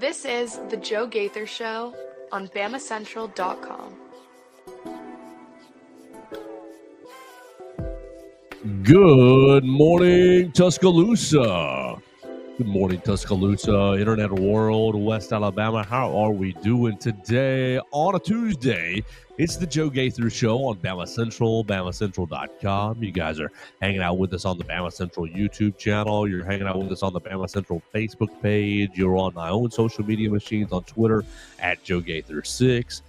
This is The Joe Gaither Show on BamaCentral.com. Good morning, Tuscaloosa. Good morning, Tuscaloosa, Internet World, West Alabama. How are we doing today on a Tuesday? It's the Joe Gaither Show on BamaCentral, BamaCentral.com. You guys are hanging out with us on the BamaCentral YouTube channel. You're hanging out with us on the BamaCentral Facebook page. You're on my own social media machines on Twitter at Joe Gaither6.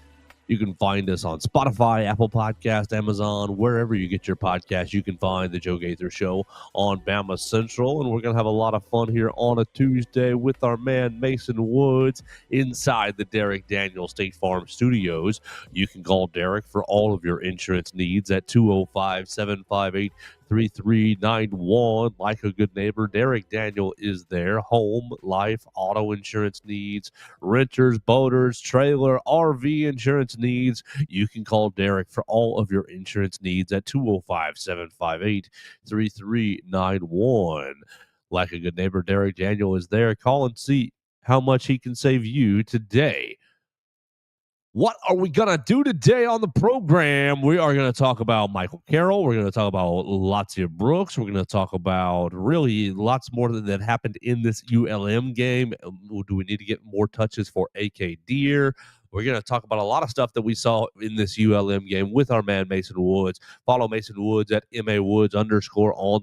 You can find us on Spotify, Apple Podcast, Amazon, wherever you get your podcast. You can find the Joe Gaither Show on Bama Central, and we're going to have a lot of fun here on a Tuesday with our man Mason Woods inside the Derek Daniel State Farm Studios. You can call Derek for all of your insurance needs at 205-758-3391. Like a good neighbor, Derek Daniel is there. Home, life, auto insurance needs, renters, boaters, trailer, RV insurance needs. You can call Derek for all of your insurance needs at 205-758-3391. Like a good neighbor, Derek Daniel is there. Call and see how much he can save you today. What are we going to do today on the program? We are going to talk about Michael Carroll. We're going to talk about Latia Brooks. We're going to talk about really lots more that happened in this ULM game. Do we need to get more touches for AK Deer? We're going to talk about a lot of stuff that we saw in this ULM game with our man Mason Woods. Follow Mason Woods at MAWoods_ on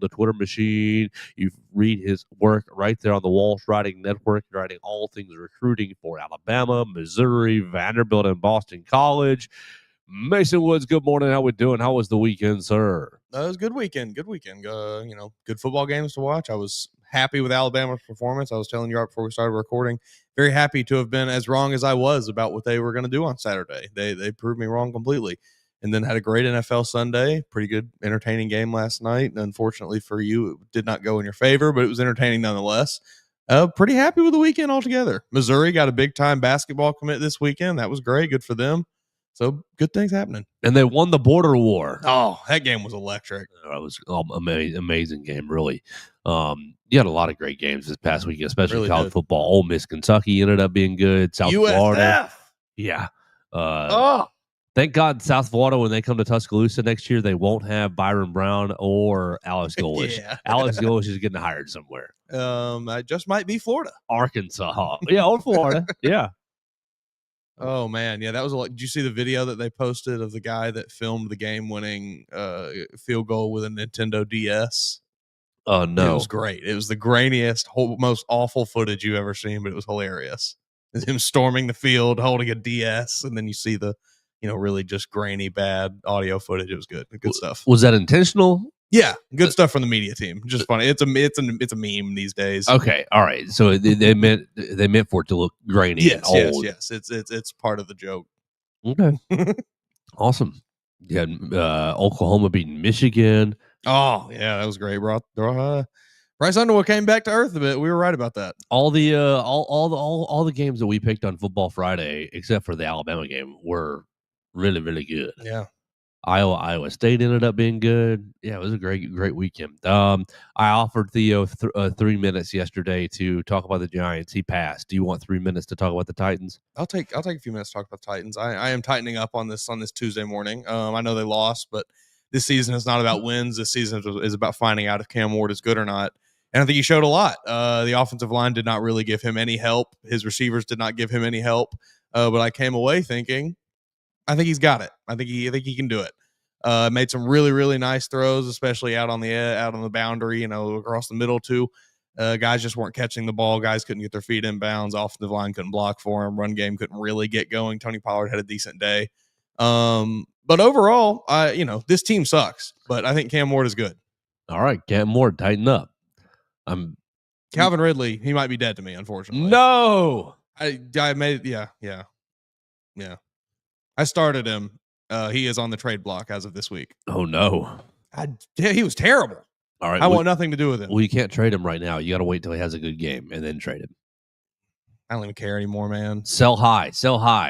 the Twitter machine. You read his work right there on the Walsh Writing Network, writing all things recruiting for Alabama, Missouri, Vanderbilt, and Boston College. Mason Woods, good morning. How we doing? How was the weekend, sir? It was a good weekend. Good weekend. Good football games to watch. I was happy with Alabama's performance. I was telling you right before we started recording, very happy to have been as wrong as I was about what they were going to do on Saturday. They proved me wrong completely. And then had a great NFL Sunday. Pretty good, entertaining game last night. And unfortunately for you, it did not go in your favor, but it was entertaining nonetheless. Pretty happy with the weekend altogether. Missouri got a big-time basketball commit this weekend. That was great. Good for them. So good things happening. And they won the border war. Oh, that game was electric. It was an amazing game, really. You had a lot of great games this past week, especially Really college did. football. Ole Miss, Kentucky ended up being good. South Florida. Yeah. Thank God South Florida, when they come to Tuscaloosa next year, they won't have Byron Brown or Alex Golish. Yeah. Alex Golish is getting hired somewhere. I just might be Florida. Arkansas. Yeah, or Florida. Yeah. Oh, man. Yeah, that was a lot. Did you see the video that they posted of the guy that filmed the game-winning field goal with a Nintendo DS? No. It was great. It was the grainiest, most awful footage you've ever seen, but it was hilarious. It's him storming the field, holding a DS, and then you see the, really just grainy, bad audio footage. It was good. Good stuff. Was that intentional? Yeah, good stuff from the media team. Just funny. It's a meme these days. Okay, all right. So they meant for it to look grainy and old. Yes. It's part of the joke. Okay, awesome. You had Oklahoma beating Michigan. Oh yeah, that was great. Bryce Underwood came back to earth a bit. We were right about that. All the games that we picked on Football Friday, except for the Alabama game, were really, really good. Yeah. Iowa State ended up being good. Yeah, it was a great weekend. I offered Theo 3 minutes yesterday to talk about the Giants. He passed. Do you want 3 minutes to talk about the Titans? I'll take a few minutes to talk about the Titans. I am tightening up on this Tuesday morning. I know they lost, but this season is not about wins. This season is about finding out if Cam Ward is good or not. And I think he showed a lot. The offensive line did not really give him any help. His receivers did not give him any help. But I came away thinking, I think he's got it. I think he can do it. Made some really, really nice throws, especially out on the boundary, across the middle too. Guys just weren't catching the ball. Guys couldn't get their feet in bounds. Offensive line couldn't block for him. Run game couldn't really get going. Tony Pollard had a decent day. But overall, this team sucks. But I think Cam Ward is good. All right, Cam Ward, tighten up. Calvin Ridley, he might be dead to me, unfortunately. No. I made yeah. I started him. He is on the trade block as of this week. Oh no. He was terrible. All right. I want nothing to do with him. Well, you can't trade him right now. You got to wait till he has a good game and then trade him. I don't even care anymore, man. Sell high.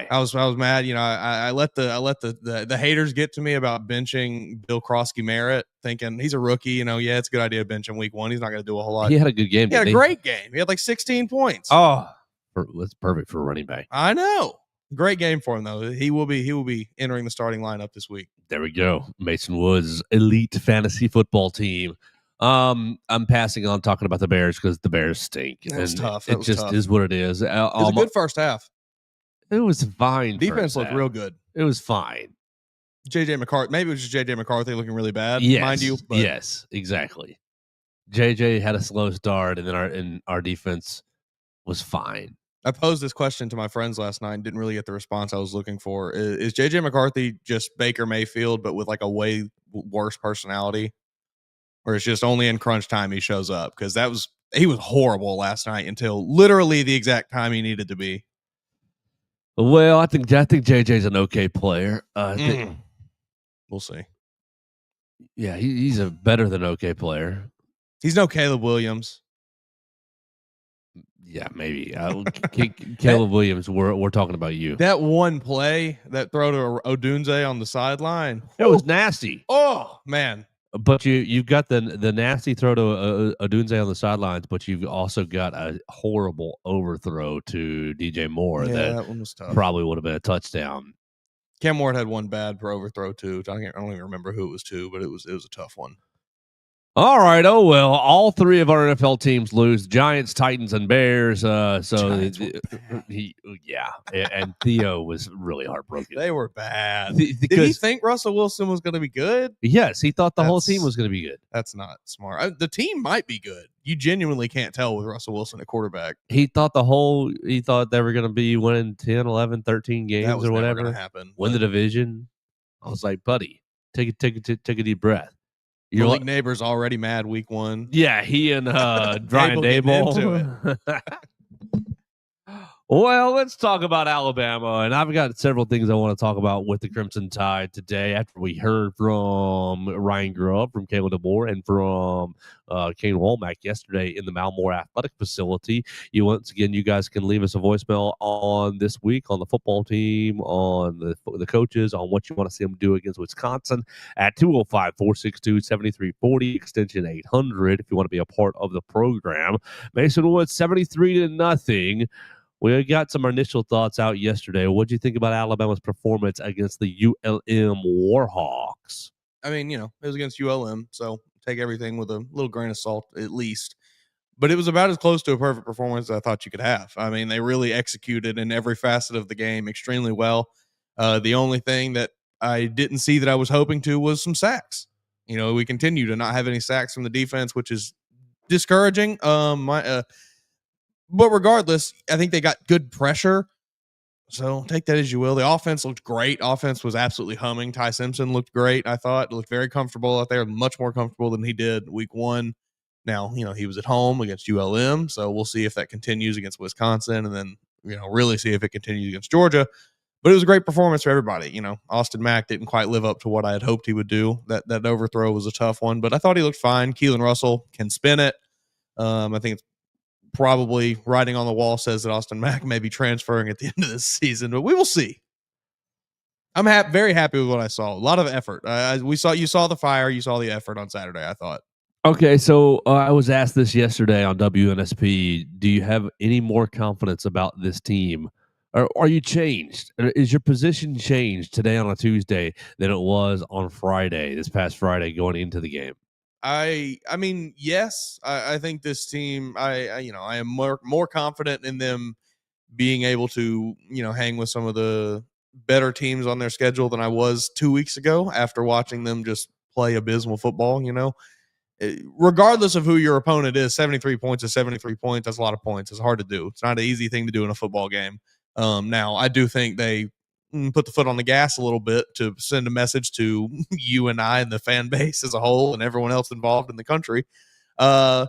I was mad. I let the haters get to me about benching Bill Krosky-Merritt, thinking he's a rookie. Yeah, it's a good idea to bench him week one. He's not going to do a whole lot. He had a good game. He had a great game. He had like 16 points. Oh, That's perfect for running back. I know. Great game for him though. He will be entering the starting lineup this week. There we go. Mason Woods' elite fantasy football team. I'm passing on talking about the Bears because the Bears stink. That was tough. It just tough. is what it is. It was a good first half. It was fine. Defense looked real good. It was fine. JJ McCarthy. Maybe it was just JJ McCarthy looking really bad. Yes, mind you. But yes, exactly. JJ had a slow start, and then our defense was fine. I posed this question to my friends last night and didn't really get the response I was looking for. Is JJ McCarthy just Baker Mayfield, but with like a way worse personality? Or it's just only in crunch time he shows up? Because he was horrible last night until literally the exact time he needed to be. Well, I think JJ's an okay player. We'll see. Yeah, he's a better than okay player. He's no Caleb Williams. Yeah, maybe. Caleb Williams, we're talking about you. That one play, that throw to Odunze on the sideline. It was nasty. Oh, man. But you've got the nasty throw to Odunze on the sidelines, but you've also got a horrible overthrow to DJ Moore that one was tough. Probably would have been a touchdown. Cam Ward had one bad for overthrow too. I don't even remember who it was to, but it was a tough one. All right. Oh well, all three of our NFL teams lose: Giants, Titans, and Bears. And Theo was really heartbroken. They were bad. Did he think Russell Wilson was going to be good? Yes, he thought the whole team was going to be good. That's not smart. The team might be good. You genuinely can't tell with Russell Wilson at quarterback. He thought they were going to be winning 10, 11, 13 games that was or whatever. Never gonna happen. Win the division. I was like, buddy, take a deep breath. Your league neighbor's already mad week 1. Yeah, he and Brian Daboll. Well, let's talk about Alabama, and I've got several things I want to talk about with the Crimson Tide today. After we heard from Ryan Grubb, from Kayla DeBoer, and from Kane Womack yesterday in the Malmore Athletic Facility. Once again, you guys can leave us a voicemail on this week, on the football team, on the coaches, on what you want to see them do against Wisconsin at 205-462-7340, extension 800 if you want to be a part of the program. Mason Woods 73-0. We got some initial thoughts out yesterday. What do you think about Alabama's performance against the ULM Warhawks? I mean, it was against ULM, so take everything with a little grain of salt at least. But it was about as close to a perfect performance as I thought you could have. I mean, they really executed in every facet of the game extremely well. The only thing that I didn't see that I was hoping to was some sacks. We continue to not have any sacks from the defense, which is discouraging. But regardless, I think they got good pressure. So take that as you will. The offense looked great. Offense was absolutely humming. Ty Simpson looked great, I thought. Looked very comfortable out there, much more comfortable than he did week 1. Now, he was at home against ULM, so we'll see if that continues against Wisconsin and then, really see if it continues against Georgia. But it was a great performance for everybody. Austin Mack didn't quite live up to what I had hoped he would do. That overthrow was a tough one, but I thought he looked fine. Keelan Russell can spin it. I think it's probably writing on the wall says that Austin Mack may be transferring at the end of this season, but we will see. I'm very happy with what I saw. A lot of effort. You saw the fire, you saw the effort on Saturday, I thought. Okay, so I was asked this yesterday on WNSP. Do you have any more confidence about this team? Or are you changed? Is your position changed today on a Tuesday than it was on Friday, this past Friday, going into the game? I mean, yes. I think this team. I am more confident in them being able to hang with some of the better teams on their schedule than I was 2 weeks ago after watching them just play abysmal football. Regardless of who your opponent is, 73 points is 73 points. That's a lot of points. It's hard to do. It's not an easy thing to do in a football game. Now, I do think they put the foot on the gas a little bit to send a message to you and I and the fan base as a whole and everyone else involved in the country. But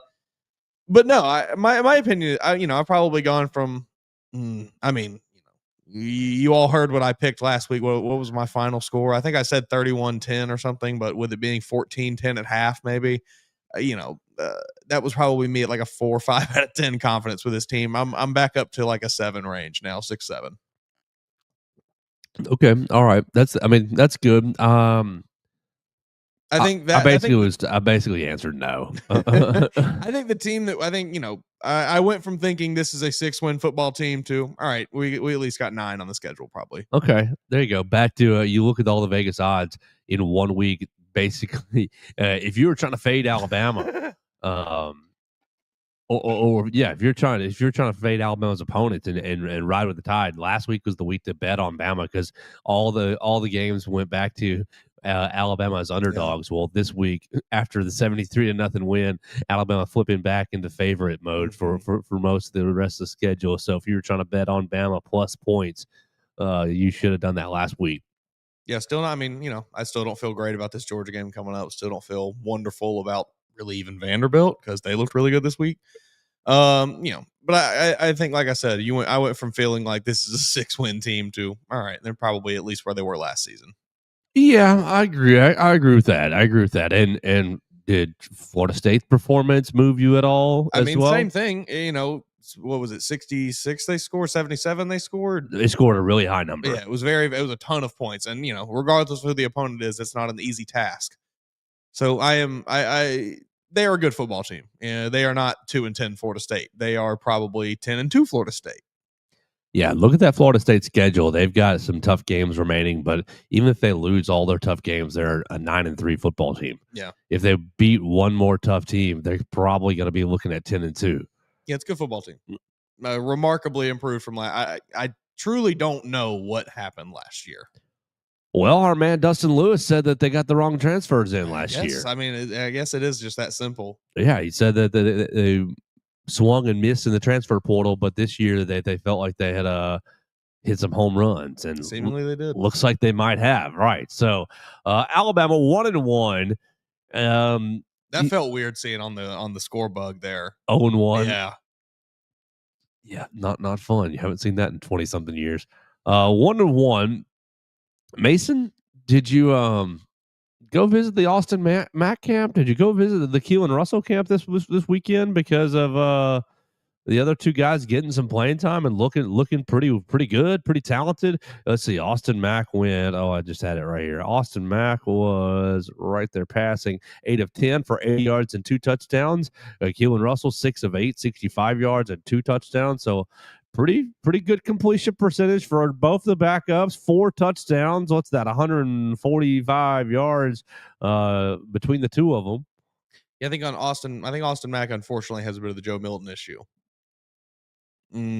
no, my opinion, I've probably gone from, you all heard what I picked last week. What was my final score? I think I said 31-10 or something, but with it being 14-10 at half, maybe, that was probably me at like a 4 or 5 out of 10 confidence with this team. I'm back up to like a 7 range now, 6-7. Okay, all right. That's good. I think that I basically answered no. I think the team that I went from thinking this is a 6-win football team to, all right, we at least got 9 on the schedule probably. Okay, there you go. Back to you look at all the Vegas odds in 1 week. Basically, if you were trying to fade Alabama, or yeah, if you're trying to fade Alabama's opponents and ride with the tide, last week was the week to bet on Bama because all the games went back to Alabama as underdogs. Yeah. Well, this week after the 73-0 win, Alabama flipping back into favorite mode for most of the rest of the schedule. So if you were trying to bet on Bama plus points, you should have done that last week. Yeah, still not. I mean, I still don't feel great about this Georgia game coming up. Still don't feel wonderful about really even Vanderbilt because they looked really good this week. But I think, like I said, I went from feeling like this is a 6-win team to, all right, they're probably at least where they were last season. Yeah, I agree. I agree with that. And did Florida State's performance move you at all? I mean, same thing. What was it? 66 they scored, 77 they scored. They scored a really high number. Yeah, it was a ton of points. And regardless of who the opponent is, it's not an easy task. So they are a good football team. They are not 2-10 Florida State. They are probably 10-2 Florida State. Yeah, look at that Florida State schedule. They've got some tough games remaining, but even if they lose all their tough games, they're a 9-3 football team. Yeah. If they beat one more tough team, they're probably going to be looking at 10-2. Yeah, it's a good football team. Remarkably improved from last. I truly don't know what happened last year. Well, our man Dustin Lewis said that they got the wrong transfers in last year. I mean, I guess it is just that simple. Yeah, he said that they swung and missed in the transfer portal, but this year they felt like they had hit some home runs, and seemingly they did. Looks like they might have, right? So Alabama 1-1. That felt weird seeing on the score bug there. 0-1. Yeah, not fun. You haven't seen that in 20-something years. 1-1. Mason, did you go visit the Austin Mack camp? Did you go visit the Keelan Russell camp this weekend because of the other two guys getting some playing time and looking pretty good, pretty talented? Let's see. Austin Mack went. Oh, I just had it right here. Austin Mack was right there passing 8 of 10 for 80 yards and 2 touchdowns. Keelan Russell 6 of 8, 65 yards and 2 touchdowns. So pretty good completion percentage for both the backups. 4 touchdowns. What's that? 145 yards between the two of them. Yeah, I think Austin Mack unfortunately has a bit of the Joe Milton issue.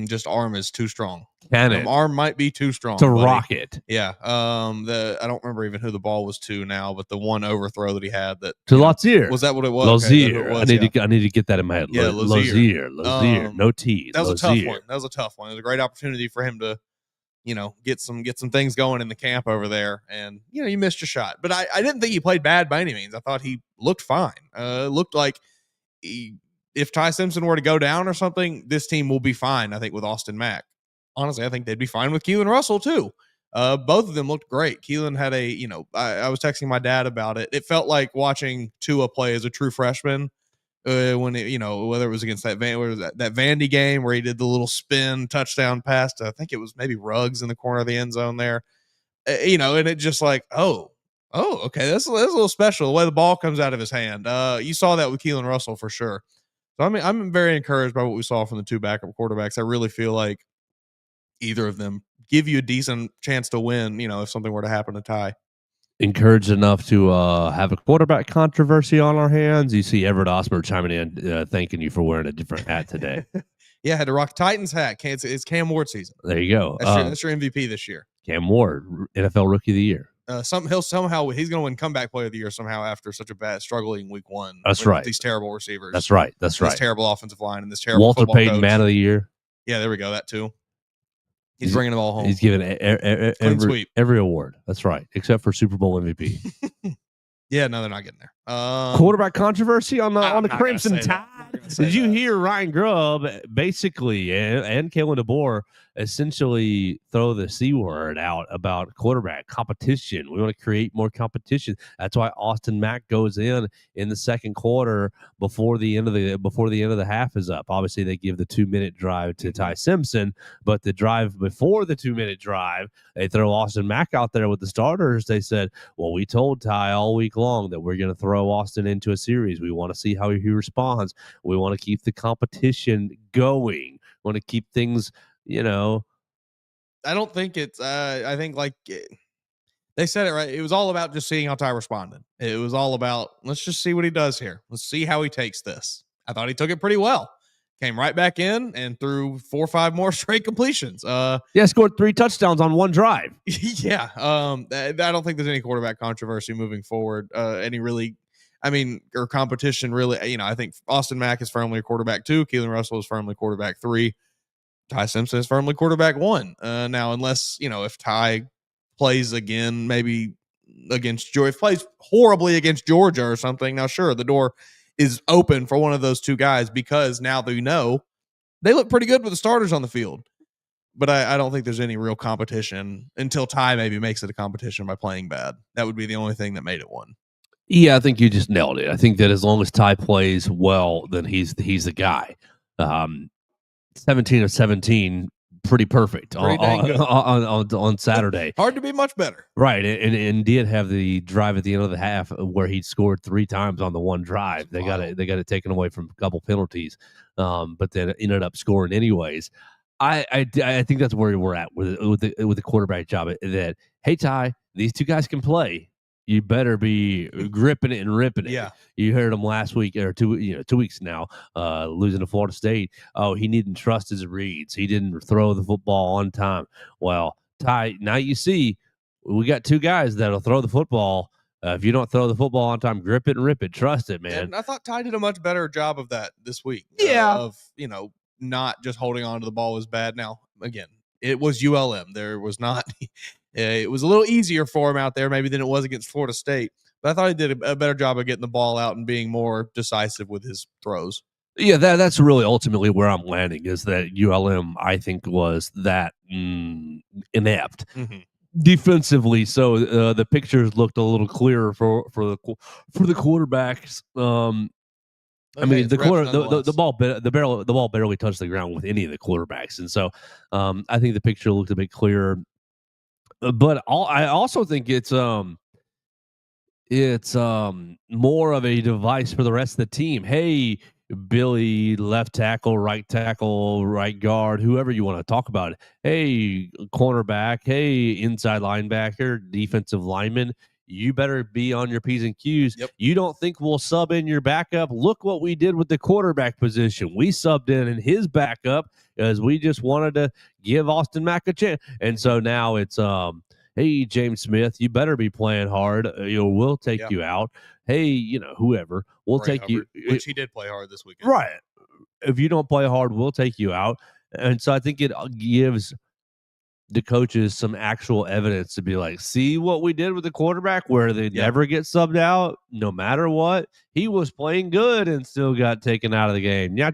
Just arm is too strong. Arm might be too strong to rock it. Yeah. I don't remember even who the ball was to now, but the one overthrow that he had that to Lazier. Was that what it was? Lazier. Okay, I need to get that in my head. Yeah, Lazier. No T. That was a tough one. That was a tough one. It was a great opportunity for him to, get some things going in the camp over there. And you missed your shot. But I didn't think he played bad by any means. I thought he looked fine. Looked like if Ty Simpson were to go down or something, this team will be fine, I think, with Austin Mack. Honestly, I think they'd be fine with Keelan Russell, too. Both of them looked great. Keelan had I was texting my dad about it. It felt like watching Tua play as a true freshman when, whether it was against that Vandy game where he did the little spin touchdown pass to, I think it was maybe Ruggs in the corner of the end zone there. And it just like, okay, that's a little special, the way the ball comes out of his hand. You saw that with Keelan Russell for sure. So, I mean, I'm very encouraged by what we saw from the two backup quarterbacks. I really feel like either of them give you a decent chance to win, if something were to happen to Ty. Encouraged enough to have a quarterback controversy on our hands. You see Everett Osmer chiming in, thanking you for wearing a different hat today. Yeah, I had to rock Titans hat. It's Cam Ward season. There you go. That's your MVP this year. Cam Ward, NFL Rookie of the Year. He's going to win comeback player of the year somehow after such a bad struggling week 1. That's right. These terrible receivers. That's right. This terrible offensive line and this terrible Walter Payton coach. Man of the Year. Yeah, there we go. That too. He's bringing them all home. He's giving every award. That's right, except for Super Bowl MVP. Yeah, no, they're not getting there. Quarterback controversy on the Crimson Tide. Did you hear Ryan Grubb basically and Kalen DeBoer essentially throw the C word out about quarterback competition? We want to create more competition. That's why Austin Mack goes in the second quarter before the end of the half is up. Obviously, they give the 2-minute drive to Ty Simpson, but the drive before the 2-minute drive, they throw Austin Mack out there with the starters. They said, "Well, we told Ty all week long that we're going to throw Austin into a series. We want to see how he responds. We want to keep the competition going. We want to keep things, you know. I don't think it's. I think they said it right. It was all about just seeing how Ty responded. It was all about let's just see what he does here. Let's see how he takes this. I thought he took it pretty well. Came right back in and threw 4 or 5 more straight completions. Scored 3 touchdowns on one drive. Yeah. I don't think there's any quarterback controversy moving forward. Or competition really. I think Austin Mack is firmly a quarterback 2. Keelan Russell is firmly quarterback 3. Ty Simpson is firmly quarterback 1. Now, unless, if Ty plays again, maybe against Georgia, if plays horribly against Georgia or something, now, sure, the door is open for one of those 2 guys because now they look pretty good with the starters on the field. But I don't think there's any real competition until Ty maybe makes it a competition by playing bad. That would be the only thing that made it one. Yeah, I think you just nailed it. I think that as long as Ty plays well, then he's the guy. 17 of 17, pretty perfect on Saturday. Hard to be much better. Right, and did have the drive at the end of the half where he scored 3 times on the one drive. They got it taken away from a couple penalties, but then ended up scoring anyways. I think that's where we're at with the quarterback job. That hey Ty, these 2 guys can play. You better be gripping it and ripping it. Yeah. You heard him last week or 2 weeks now, losing to Florida State. Oh, he didn't trust his reads. He didn't throw the football on time. Well, Ty, now you see we got 2 guys that'll throw the football. If you don't throw the football on time, grip it and rip it. Trust it, man. And I thought Ty did a much better job of that this week. Yeah. Of not just holding on to the ball was bad. Now, again, it was ULM. There was not. It was a little easier for him out there maybe than it was against Florida State. But I thought he did a better job of getting the ball out and being more decisive with his throws. Yeah, that's really ultimately where I'm landing is that ULM, I think, was that inept defensively. So the pictures looked a little clearer for the quarterbacks. The ball barely touched the ground with any of the quarterbacks, and so I think the picture looked a bit clearer. But I also think it's more of a device for the rest of the team. Hey, Billy, left tackle, right guard, whoever you want to talk about it. Hey, cornerback. Hey, inside linebacker, defensive lineman. You better be on your P's and Q's. Yep. You don't think we'll sub in your backup? Look what we did with the quarterback position. We subbed in his backup as we just wanted to give Austin Mack a chance. And so now it's, hey, James Smith, you better be playing hard. We'll take you out. Hey, whoever, we'll Ray take Hubbard, you. Which he did play hard this weekend. Right. If you don't play hard, we'll take you out. And so I think it gives the coaches some actual evidence to be like, see what we did with the quarterback where they never get subbed out no matter what. He was playing good and still got taken out of the game. Yeah,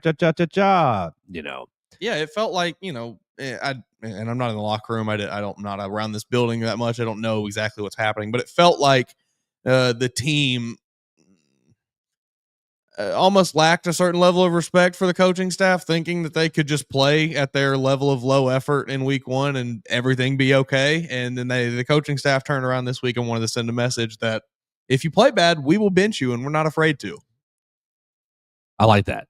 it felt like, and I'm not in the locker room. I'm not around this building that much. I don't know exactly what's happening, but it felt like the team almost lacked a certain level of respect for the coaching staff, thinking that they could just play at their level of low effort in week 1 and everything be okay. And then the coaching staff turned around this week and wanted to send a message that if you play bad, we will bench you and we're not afraid to. I like that.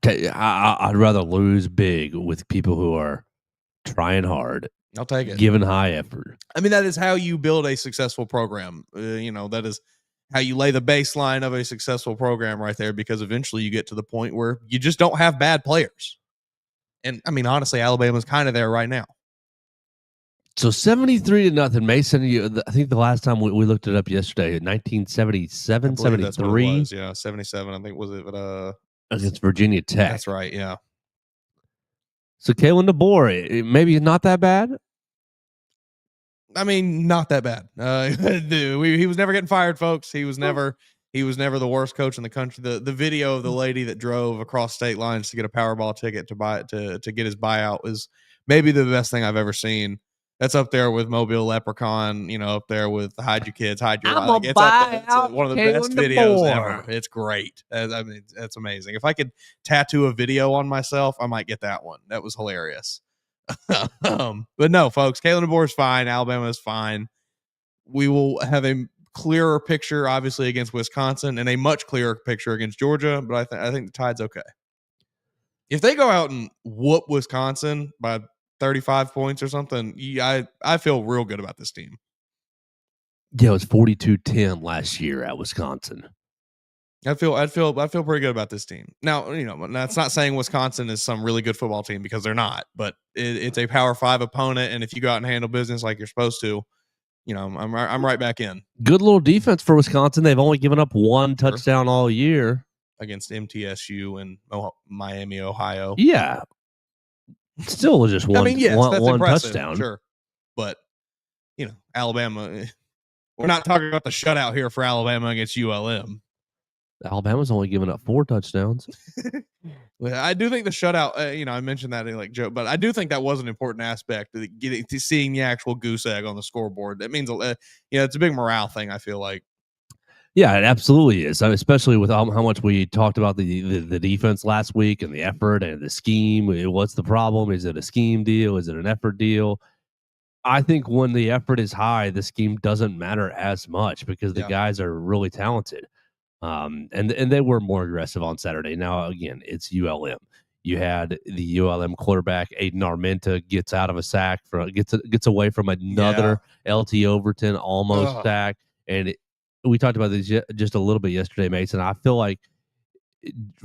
Okay, I'd rather lose big with people who are trying hard. I'll take it. Giving high effort. I mean, that is how you build a successful program. That is how you lay the baseline of a successful program right there, because eventually you get to the point where you just don't have bad players. And I mean, honestly, Alabama's kind of there right now. So 73-0. Mason, I think the last time we looked it up yesterday, 1977, 73. That's what it was. Yeah, 77. I think was it against Virginia Tech. That's right, yeah. So Kalen DeBoer, maybe not that bad? I mean, not that bad. He was never getting fired, folks. He was never the worst coach in the country. The video of the lady that drove across state lines to get a Powerball ticket to get his buyout is maybe the best thing I've ever seen. That's up there with Mobile Leprechaun, up there with Hide Your Kids, Hide Your Life. It's one of the best videos ever. It's great. I mean, that's amazing. If I could tattoo a video on myself, I might get that one. That was hilarious. But no, folks, Kalen DeBoer is fine. Alabama is fine. We will have a clearer picture, obviously, against Wisconsin, and a much clearer picture against Georgia. But I think the Tide's okay. If they go out and whoop Wisconsin by 35 points or something, I feel real good about this team. Yeah, it was 42-10 last year at Wisconsin. I feel pretty good about this team. Now, that's not saying Wisconsin is some really good football team, because they're not, but it's a Power 5 opponent, and if you go out and handle business like you're supposed to, I'm right back in. Good little defense for Wisconsin. They've only given up one touchdown all year Against MTSU and Miami, Ohio. Yeah. Still just one, that's one impressive, touchdown. sure. But, Alabama, we're not talking about the shutout here for Alabama against ULM. Alabama's only given up 4 touchdowns. Well, I do think the shutout, I mentioned that in like joke, but I do think that was an important aspect of getting to seeing the actual goose egg on the scoreboard. That means, it's a big morale thing, I feel like. Yeah, it absolutely is, especially with how much we talked about the defense last week and the effort and the scheme. What's the problem? Is it a scheme deal? Is it an effort deal? I think when the effort is high, the scheme doesn't matter as much because the guys are really talented. And they were more aggressive on Saturday. Now, again, it's ULM. You had the ULM quarterback, Aiden Armenta, gets out of a sack, gets away from another LT Overton almost sack. And we talked about this just a little bit yesterday, Mason. I feel like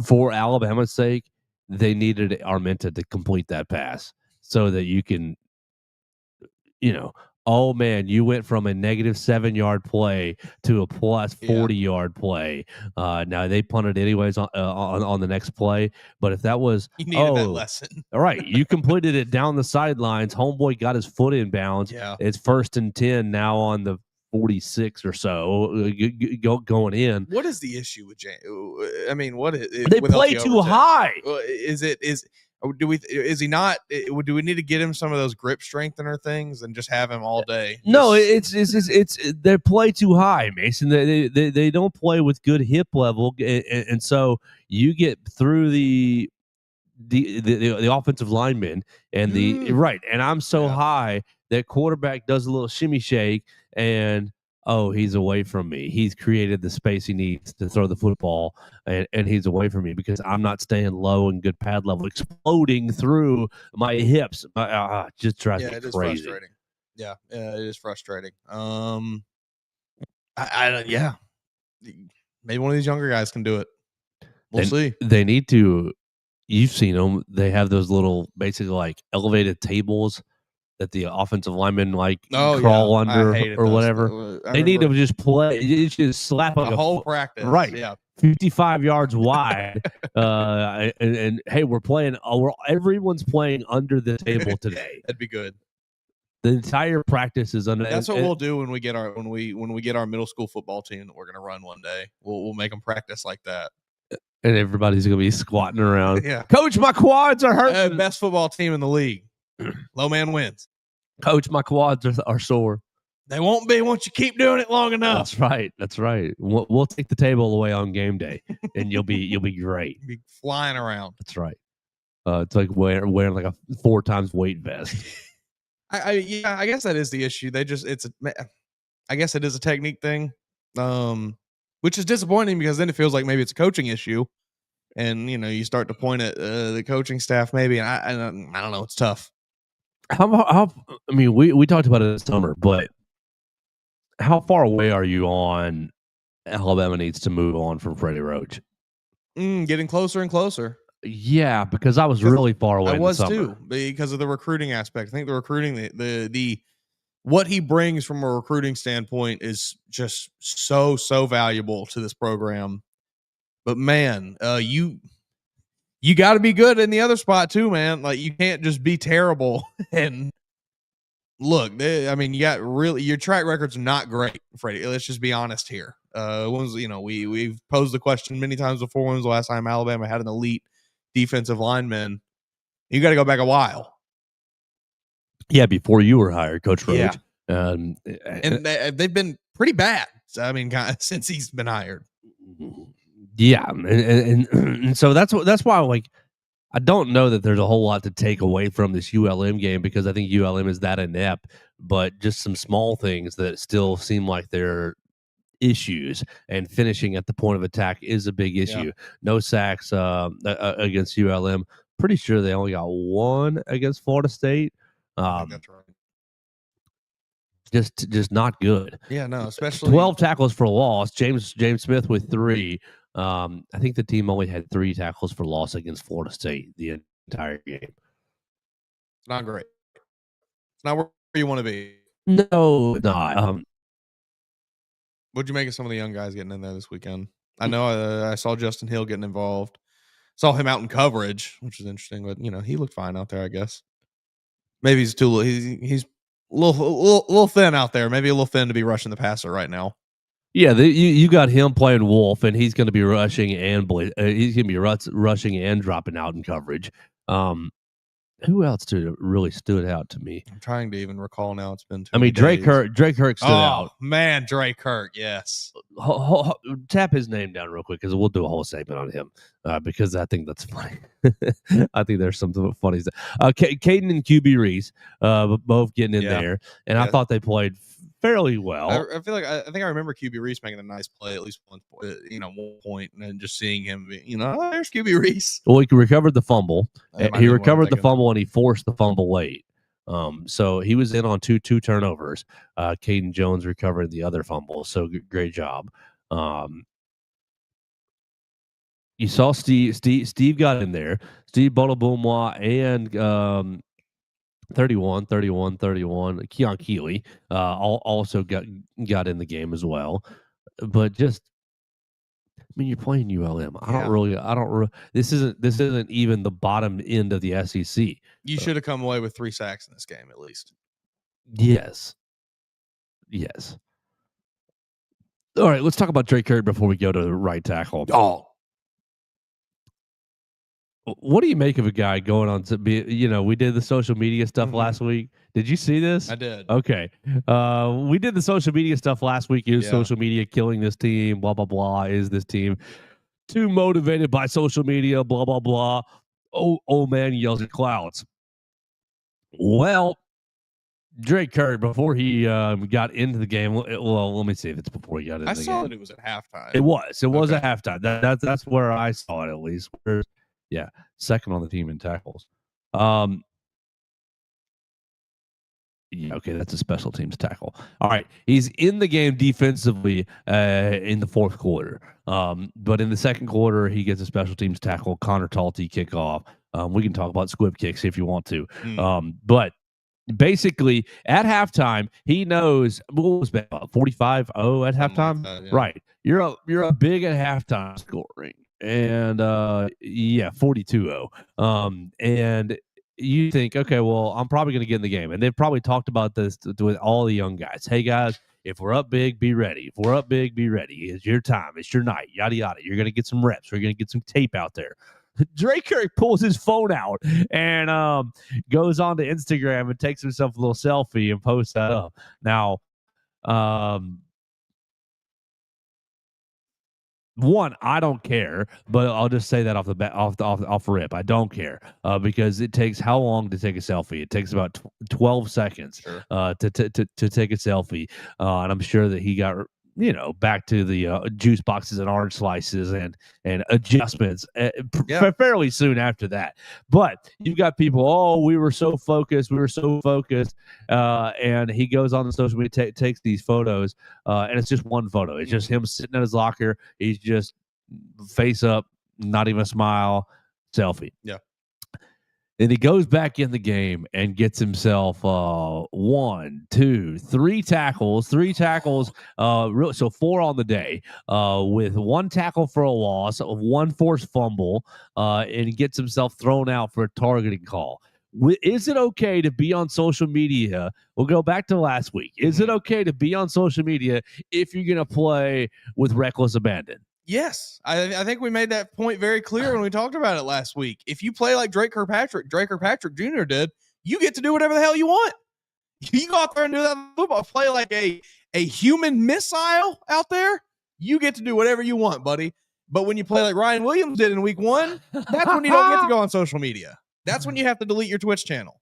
for Alabama's sake, they needed Armenta to complete that pass so that you can, oh man, you went from a negative 7-yard play to a plus 40-yard play. Now they punted anyways on the next play, but if that was you needed that lesson, all right, you completed it down the sidelines. Homeboy got his foot in bounds. Yeah, it's 1st and 10 now on the 46 or so going in. What is the issue with James? I mean, what is they play too high? Is he not? Do we need to get him some of those grip strengthener things and just have him all day? No, it's they play too high, Mason. They don't play with good hip level, and so you get through the offensive linemen and and I'm so high that quarterback does a little shimmy shake and he's away from me. He's created the space he needs to throw the football, and he's away from me because I'm not staying low and good pad level, exploding through my hips. Just drives me crazy. Frustrating. Yeah, it is frustrating. Maybe one of these younger guys can do it. We'll see. They need to. You've seen them. They have those little, basically like elevated tables that the offensive linemen crawl under or whatever. They need to just play. You just slap a whole practice, right? Yeah, 55 yards wide. And hey, we're playing. Everyone's playing under the table today. That'd be good. The entire practice is under. That's what we'll do when we get our middle school football team that we're going to run one day. We'll make them practice like that. And everybody's going to be squatting around. Yeah. Coach, my quads are hurting. Best football team in the league. Low man wins. Coach, my quads are sore. They won't be once you keep doing it long enough. That's right. We'll take the table away on game day, and you'll be great. You'll be flying around. That's right. It's like wearing like a 4 times weight vest. I guess that is the issue. I guess it is a technique thing. Which is disappointing because then it feels like maybe it's a coaching issue, and you start to point at the coaching staff maybe, and I don't know, it's tough. We talked about it this summer, but how far away are you on Alabama needs to move on from Freddie Roach? Getting closer and closer. Yeah, because I was really far away. I was too, because of the recruiting aspect. I think the recruiting, the what he brings from a recruiting standpoint is just so valuable to this program. But man, you got to be good in the other spot too, man. Like you can't just be terrible. And look, your track record's not great, Freddie. Let's just be honest here. We've posed the question many times before. When was the last time Alabama had an elite defensive lineman? You got to go back a while. Yeah, before you were hired, Coach Roach. Yeah. And they've been pretty bad. Since he's been hired. Yeah, and so that's why I don't know that there's a whole lot to take away from this ULM game because I think ULM is that inept, but just some small things that still seem like they're issues, and finishing at the point of attack is a big issue. No sacks against ULM. Pretty sure they only got one against Florida State. I think that's right. Just not good. Yeah, no, especially 12 tackles for loss. James Smith with 3. I think the team only had 3 tackles for loss against Florida State the entire game. It's not great. It's not where you want to be. No, not. What'd you make of some of the young guys getting in there this weekend? I know I saw Justin Hill getting involved. Saw him out in coverage, which is interesting, but he looked fine out there, I guess. Maybe he's too he's a little thin out there. Maybe a little thin to be rushing the passer right now. Yeah, you got him playing Wolf, and he's going to be rushing and he's going to be rushing and dropping out in coverage. Who else really stood out to me? I'm trying to even recall now. It's been too many Drake Kirk stood out. Oh man, Drake Kirk, yes. Tap his name down real quick because we'll do a whole segment on him because I think that's funny. I think there's something funny. Caden and QB Reese both getting in there, and I thought they played fairly well. I feel like I think I remember QB Reese making a nice play at least one point, and then just seeing him, there's QB Reese. Well, he recovered the fumble. He recovered the fumble, and he forced the fumble late. So he was in on two turnovers. Caden Jones recovered the other fumble. So great job. You saw Steve got in there. Steve Bonaboumois and 31. Keon Keeley also got in the game as well. But you're playing ULM. I don't really. This isn't even the bottom end of the SEC. You should have come away with 3 sacks in this game at least. Yes. All right, let's talk about Drake Kirk before we go to the right tackle. Oh. What do you make of a guy going on to be, we did the social media stuff last week. Did you see this? I did. Okay. We did the social media stuff last week. Is social media killing this team? Blah, blah, blah. Is this team too motivated by social media? Blah, blah, blah. Oh man yells at clouds. Well, Drake Kirk, before he got into the game, well, let me see if it's before he got into the game. I saw that it was at halftime. It was at halftime. That's where I saw it, at least. Yeah, second on the team in tackles. Yeah, okay, that's a special teams tackle. All right, he's in the game defensively in the fourth quarter. But in the second quarter, he gets a special teams tackle. Connor Talty kickoff. We can talk about squib kicks if you want to. But basically, at halftime, he knows what was that, 45-0 at halftime. Like that, right? You're a big at halftime scoring. And 42-0. And you think, okay, well, I'm probably going to get in the game. And they've probably talked about this with all the young guys. Hey, guys, if we're up big, be ready. If we're up big, be ready. It's your time. It's your night. Yada, yada. You're going to get some reps. We're going to get some tape out there. Drake Kirk pulls his phone out and goes on to Instagram and takes himself a little selfie and posts that up. Now, one, I don't care, but I'll just say that off the rip. I don't care because it takes how long to take a selfie? It takes about 12 seconds Sure. to take a selfie, and I'm sure that he got back to the juice boxes and orange slices and adjustments fairly soon after that. But you've got people, we were so focused, and he goes on the social media, takes these photos, and it's just one photo. It's just him sitting at his locker. He's just face up, not even a smile, selfie. Yeah. And he goes back in the game and gets himself 1, 2, 3 tackles. So 4 on the day with 1 tackle for a loss, 1 forced fumble, and he gets himself thrown out for a targeting call. Is it okay to be on social media? We'll go back to last week. Is it okay to be on social media if you're going to play with reckless abandon? Yes, I think we made that point very clear when we talked about it last week. If you play like Drake Kirkpatrick Jr. did, you get to do whatever the hell you want. You go out there and do that football, play like a human missile out there, you get to do whatever you want, buddy. But when you play like Ryan Williams did in week 1, that's when you don't get to go on social media. That's when you have to delete your Twitch channel.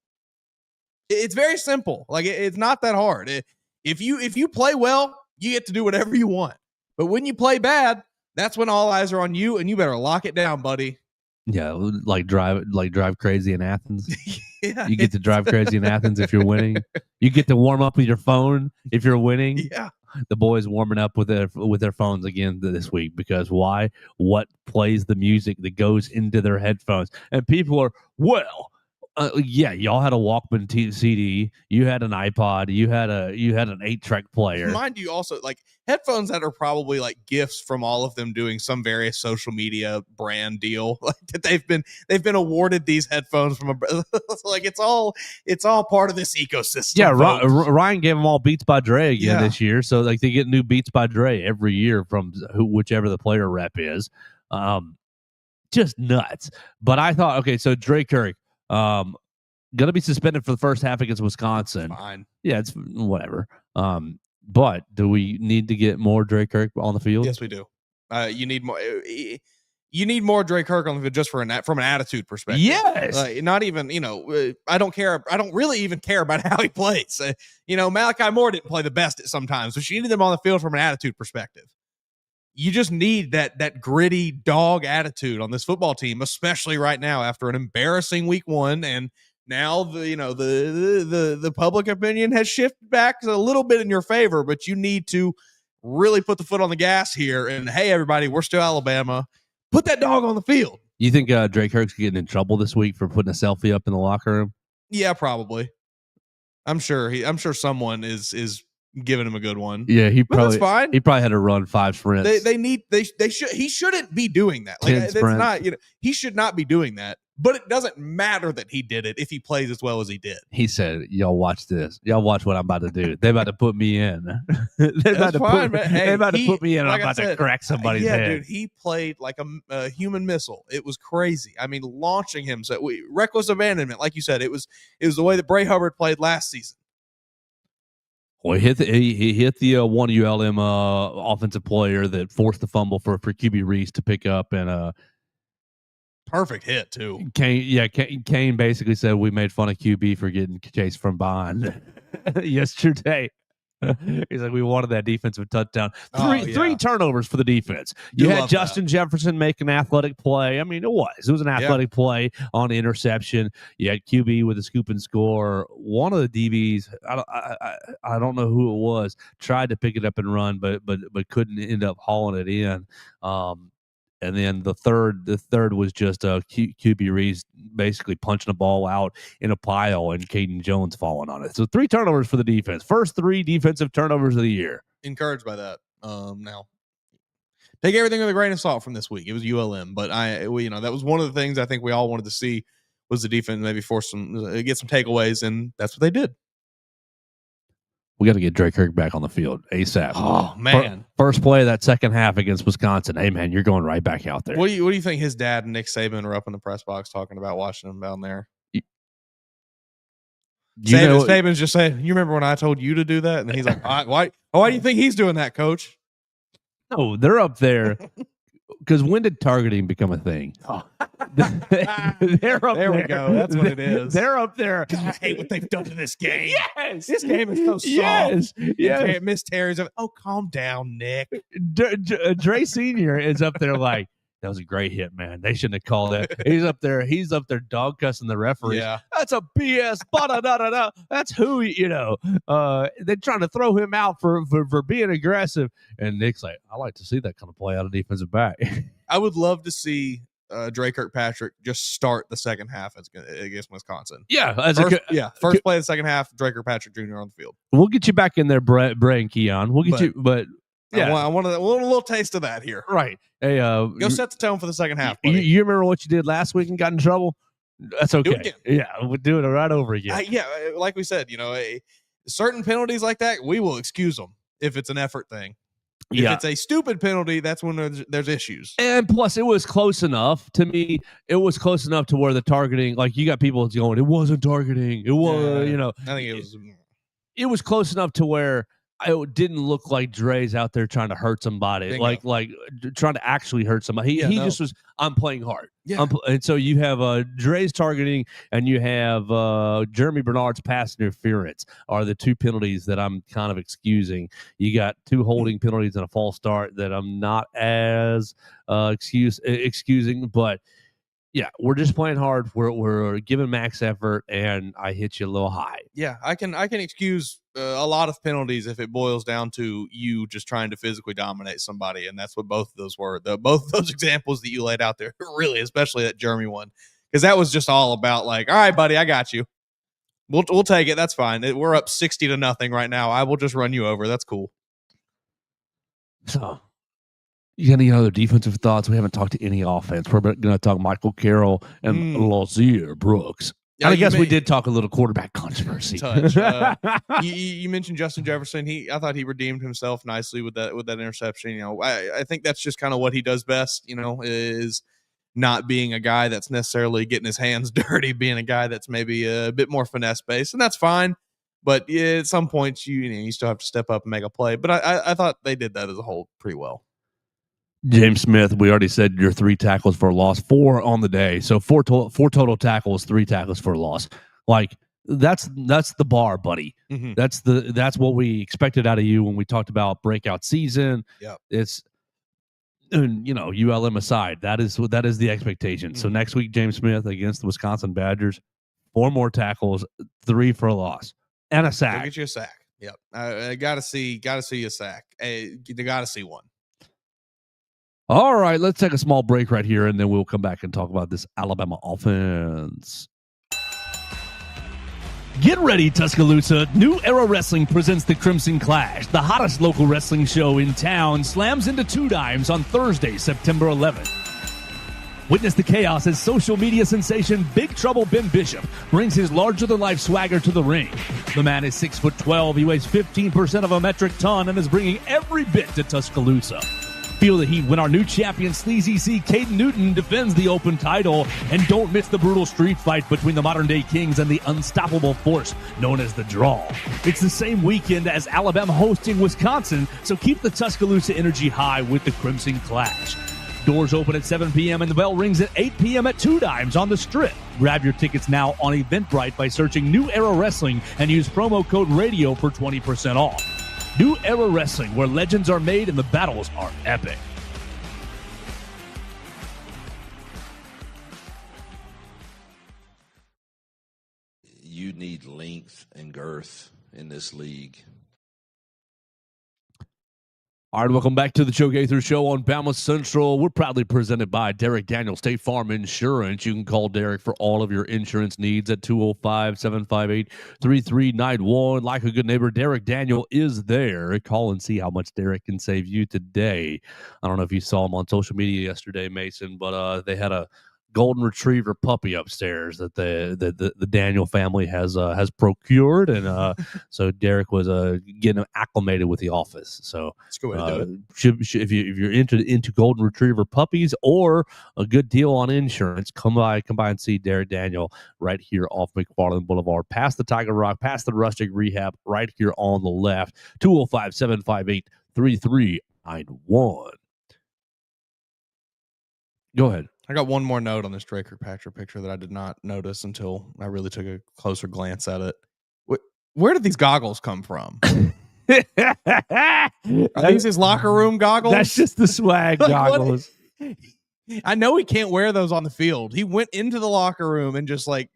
It's very simple. Like it's not that hard. If you play well, you get to do whatever you want. But when you play bad, that's when all eyes are on you, and you better lock it down, buddy. Yeah, like drive crazy in Athens. Yeah, You get to drive crazy in Athens if you're winning. You get to warm up with your phone if you're winning. Yeah. The boys warming up with their phones again this week because why? What plays the music that goes into their headphones? And people are yeah, y'all had a Walkman CD, you had an iPod, you had an 8-track player. Mind you, also like headphones that are probably like gifts from all of them doing some various social media brand deal. Like that they've been awarded these headphones from like it's all part of this ecosystem. Yeah, Ryan gave them all Beats by Dre again this year, so like they get new Beats by Dre every year from whichever the player rep is. Just nuts. But I thought, okay, so Dre Kirk. Going to be suspended for the first half against Wisconsin. Fine. Yeah, it's whatever. But do we need to get more Dre Kirk on the field? Yes, we do. You need more. You need more Dre Kirk on the field just from an attitude perspective. Yes. Not even, I don't care. I don't really even care about how he plays. Malachi Moore didn't play the best at sometimes, so she needed them on the field from an attitude perspective. You just need that gritty dog attitude on this football team, especially right now after an embarrassing week 1. And now the public opinion has shifted back a little bit in your favor, but you need to really put the foot on the gas here. And hey, everybody, we're still Alabama. Put that dog on the field. You think Dre Kirk's getting in trouble this week for putting a selfie up in the locker room? Yeah, probably. I'm sure someone is giving him a good one. Yeah, that's fine. He probably had to run 5 sprints. He shouldn't be doing that. Like it's not, he should not be doing that. But it doesn't matter that he did it if he plays as well as he did. He said, "Y'all watch this. Y'all watch what I'm about to do. They're about to put me in. They're about to put me in. And I'm about to crack somebody's head." Dude, he played like a human missile. It was crazy. I mean, launching him reckless abandonment, like you said. It was the way that Bray Hubbard played last season. Well, he hit the one ULM offensive player that forced the fumble for QB Reese to pick up, and perfect hit too. Kane basically said we made fun of QB for getting chased from behind yesterday. He's like, we wanted that defensive touchdown. Three turnovers for the defense. You had Justin Jefferson make an athletic play. I mean, it was an athletic play on the interception. You had QB with a scoop and score. One of the DBs, I don't know who it was, tried to pick it up and run, but couldn't end up hauling it in. And then the third was just QB Reese basically punching the ball out in a pile and Caden Jones falling on it. So 3 turnovers for the defense. First 3 defensive turnovers of the year. Encouraged by that. Now, take everything with a grain of salt from this week. It was ULM, but that was one of the things I think we all wanted to see was the defense maybe get some takeaways, and that's what they did. We got to get Dre Kirk back on the field ASAP. Oh man! First play of that second half against Wisconsin. Hey man, you're going right back out there. What do you think his dad and Nick Saban were up in the press box talking about watching him down there? Saban's just saying, "You remember when I told you to do that?" And he's like, "Why do you think he's doing that, Coach?" No, they're up there. Because when did targeting become a thing? Oh. They're up there. We go. That's what it is. They're up there. God, I hate what they've done to this game. Yes. This game is so soft. Yes. Miss Terry's like, oh, calm down, Nick. Dre Sr. is up there like, that was a great hit, man. They shouldn't have called that. He's up there dog cussing the referee. Yeah. That's a BS. That's who, they're trying to throw him out for being aggressive. And Nick's like, I like to see that kind of play out of defensive back. I would love to see Dre Kirkpatrick just start the second half against Wisconsin. Yeah. First play of the second half, Dre Kirkpatrick Jr. on the field. We'll get you back in there, Bray and Keon. We'll get you, but yeah. I want a little taste of that here. Right. Hey, go set the tone for the second half. You remember what you did last week and got in trouble? That's okay. Do it again. Yeah, we'll do it right over again. Like we said, certain penalties like that, we will excuse them if it's an effort thing. If it's a stupid penalty, that's when there's issues. And plus, it was close enough to me. It was close enough to where the targeting, like you got people going, it wasn't targeting. It was, I think it was. It was close enough to where it didn't look like Dre's out there trying to hurt somebody, Bingo. like trying to actually hurt somebody. He no. just was. I'm playing hard. Yeah. And so you have Dre's targeting, and you have Jeremy Bernard's pass interference are the two penalties that I'm kind of excusing. You got two holding penalties and a false start that I'm not as excusing, but. Yeah, we're just playing hard. We're giving max effort, and I hit you a little high. Yeah, I can excuse a lot of penalties if it boils down to you just trying to physically dominate somebody, and that's what both of those were. Both of those examples that you laid out there, really, especially that Jeremy one, because that was just all about like, all right, buddy, I got you. We'll take it. That's fine. We're up 60-0 right now. I will just run you over. That's cool. So. You got any other defensive thoughts? We haven't talked to any offense. We're going to talk Michael Carroll and Lazier Brooks. Yeah, and I guess we did talk a little quarterback controversy. You mentioned Justin Jefferson. I thought he redeemed himself nicely with that interception. You know, I think that's just kind of what he does best. You know, is not being a guy that's necessarily getting his hands dirty, being a guy that's maybe a bit more finesse based, and that's fine. But yeah, at some points, you still have to step up and make a play. But I thought they did that as a whole pretty well. James Smith, we already said your 3 tackles for a loss, 4 on the day. So four total tackles, 3 tackles for a loss. Like that's the bar, buddy. Mm-hmm. That's what we expected out of you when we talked about breakout season. Yeah. It's ULM aside, that is the expectation. Mm-hmm. So next week, James Smith against the Wisconsin Badgers, 4 more tackles, 3 for a loss, and a sack. Go get you a sack. Yep. I gotta see a sack. You gotta see one. All right, let's take a small break right here, and then we'll come back and talk about this Alabama offense. Get ready, Tuscaloosa. New Era Wrestling presents the Crimson Clash. The hottest local wrestling show in town slams into 2 dimes on Thursday, September 11th. Witness the chaos as social media sensation Big Trouble Ben Bishop brings his larger-than-life swagger to the ring. The man is 6'12", he weighs 15% of a metric ton, and is bringing every bit to Tuscaloosa. Feel the heat when our new champion Sleazy C. Caden Newton defends the open title, and don't miss the brutal street fight between the modern-day Kings and the unstoppable force known as the Draw. It's the same weekend as Alabama hosting Wisconsin, so keep the Tuscaloosa energy high with the Crimson Clash. Doors open at 7 p.m. and the bell rings at 8 p.m. at 2 dimes on the Strip. Grab your tickets now on Eventbrite by searching New Era Wrestling and use promo code RADIO for 20% off. New Era Wrestling, where legends are made and the battles are epic. You need length and girth in this league. All right, welcome back to the Joe Gaither Show on BamaCentral. We're proudly presented by Derek Daniel, State Farm Insurance. You can call Derek for all of your insurance needs at 205-758-3391. Like a good neighbor, Derek Daniel is there. Call and see how much Derek can save you today. I don't know if you saw him on social media yesterday, Mason, but they had a golden retriever puppy upstairs that the Daniel family has procured, and so Derek was getting acclimated with the office. So that's a good way to do it. If you're into golden retriever puppies or a good deal on insurance, come by and see Derek Daniel right here off McFarland Boulevard, past the Tiger Rock, past the Rustic Rehab, right here on the left. 205-758-3391. Go ahead. I got one more note on this Drake Kirkpatrick picture that I did not notice until I really took a closer glance at it. Where did these goggles come from? Are these his locker room goggles? That's just the swag goggles. I know he can't wear those on the field. He went into the locker room and just is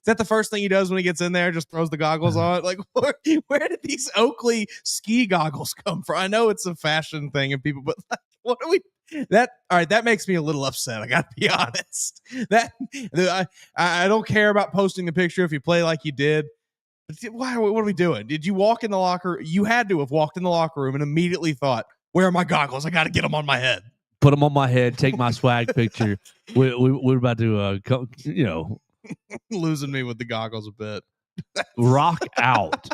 that the first thing he does when he gets in there? Just throws the goggles on? Like, where did these Oakley ski goggles come from? I know it's a fashion thing and people, but like, what are we? All right, that makes me a little upset. I got to be honest. I don't care about posting the picture if you play like you did. But what are we doing? Did you walk in the locker? You had to have walked in the locker room and immediately thought, "Where are my goggles? I got to get them on my head." Put them on my head. Take my swag picture. We're about to, losing me with the goggles a bit. Rock out.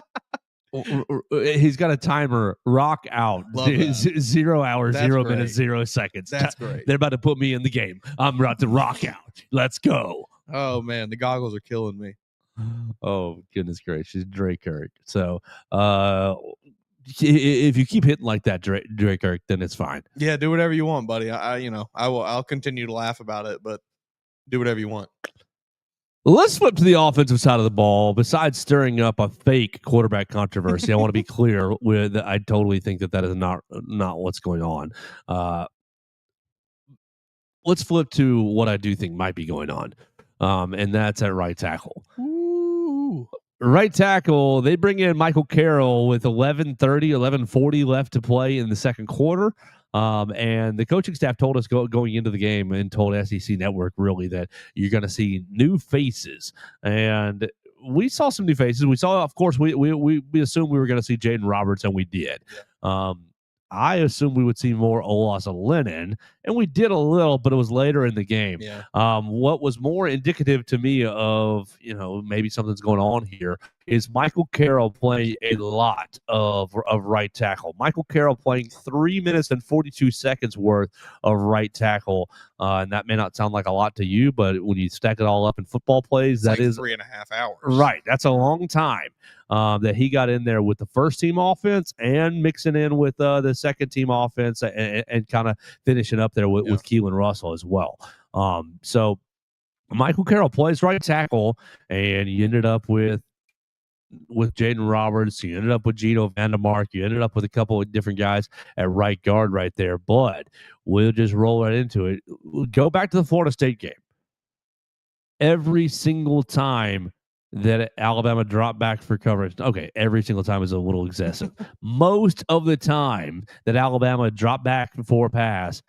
He's got a timer. Rock out. 0 hours, That's 0 great. minutes, 0 seconds. That's great. They're about to put me in the game. I'm about to rock out. Let's go. Oh man, the goggles are killing me. Oh goodness gracious, Drake Kirk. So if you keep hitting like that, Drake Kirk, then it's fine. Yeah, do whatever you want, buddy. I'll continue to laugh about it, but do whatever you want. Let's flip to the offensive side of the ball. Besides stirring up a fake quarterback controversy, I want to be clear with I totally think that is not what's going on. Let's flip to what I do think might be going on, and that's at right tackle. Ooh. Right tackle, they bring in Michael Carroll with 11:40 left to play in the second quarter. And the coaching staff told us going into the game and told SEC Network really that you're going to see new faces. And we saw some new faces. We saw, of course, we assumed we were going to see Jaden Roberts, and we did. Yeah. I assumed we would see more Olas Lennon, and we did a little, but it was later in the game. Yeah. What was more indicative to me of, maybe something's going on here is Michael Carroll playing a lot of right tackle. Michael Carroll playing 3 minutes and 42 seconds worth of right tackle. And that may not sound like a lot to you, but when you stack it all up in football plays, that is 3.5 hours. Right. That's a long time that he got in there with the first team offense and mixing in with the second team offense and kind of finishing up there with Keelan Russell as well. So Michael Carroll plays right tackle, and you ended up with Jaden Roberts, you ended up with Gino Vandermark, you ended up with a couple of different guys at right guard right there. But we'll just roll right into it. Go back to the Florida State game. Every single time that Alabama dropped back for coverage, okay, every single time is a little excessive. Most of the time that Alabama dropped back for a pass,